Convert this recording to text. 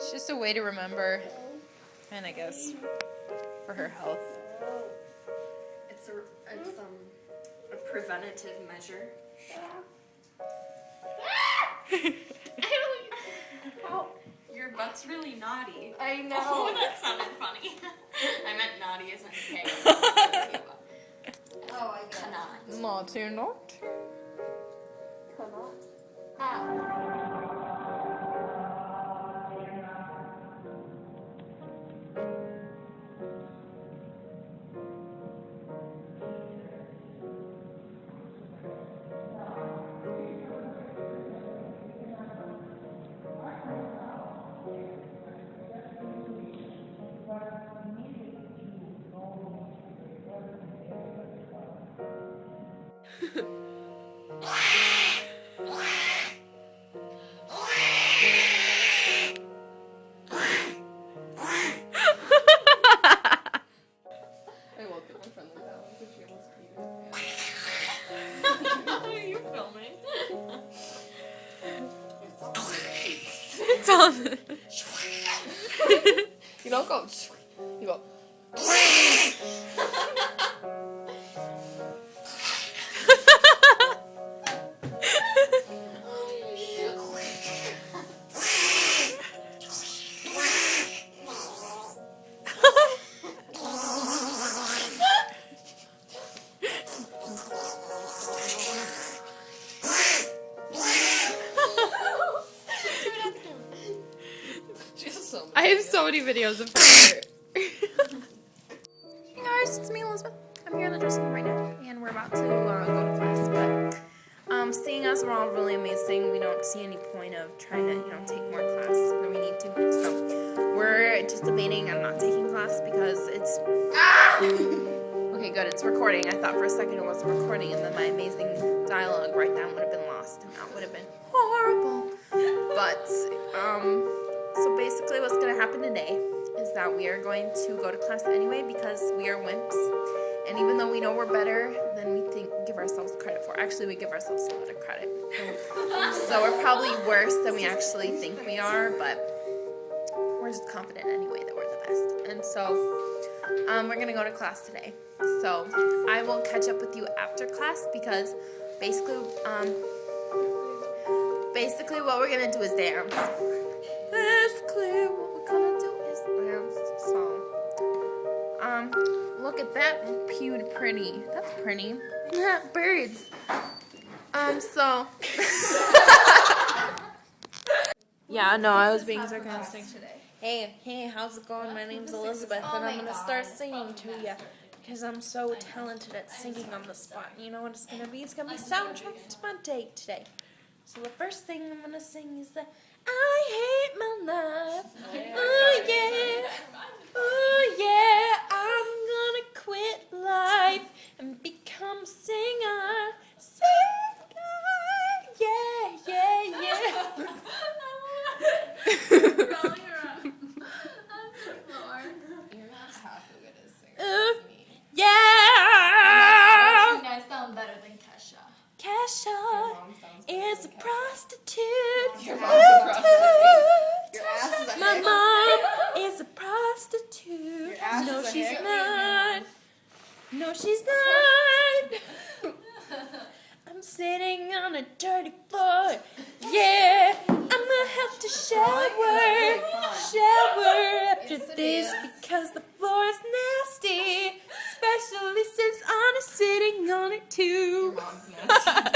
It's just a way to remember, and I guess for her health. It's a preventative measure. Your butt's really naughty. I know. Oh, that sounded funny. I meant naughty as in K. Oh, I get Cannot. Naughty, not. Cannot. Ow. I will get my friend like that one, so she almost peed her Are you filming? It's on. You don't go. You go. I have so many videos of her. Hey guys, it's me, Elizabeth. I'm here in the dressing room right now, and we're about to go to class. But seeing us, we're all really amazing. We don't see any point of trying to, take more class than we need to. So we're just debating on not taking class because it's okay. Good, it's recording. I thought for a second it wasn't recording, and then my amazing dialogue right then would have been lost, and that would have been horrible. But so basically what's going to happen today is that we are going to go to class anyway because we are wimps. And even though we know we're better than we give ourselves credit for. Actually, we give ourselves a lot of credit. So we're probably worse than we actually think we are, but we're just confident anyway that we're the best. And so we're going to go to class today. So I will catch up with you after class because basically what we're going to do is dance. Basically, what we're gonna do is dance. So, look at that cute, pretty. That's pretty. Birds. So. Yeah, no, I was being sarcastic. Hey, how's it going? My name's Elizabeth, and I'm gonna start singing to you because I'm so talented at singing on the spot. You know what it's gonna be? It's gonna be soundtrack to my day today. So the first thing I'm gonna sing is the I hate my life. Ooh yeah, I'm gonna quit life and become a singer. Yeah. You're not half as good as singer Ooh, as me. yeah. You guys sound better than Kesha. Kesha is a prostitute. Your mom's a prostitute. Your ass is a My hick. mom is a prostitute. Your ass No, is a she's hick. not. No, she's not. I'm sitting on a dirty floor. Yeah, I'm gonna have to shower after this because the floor is nasty, especially since I'm sitting on it too. Your mom's nasty.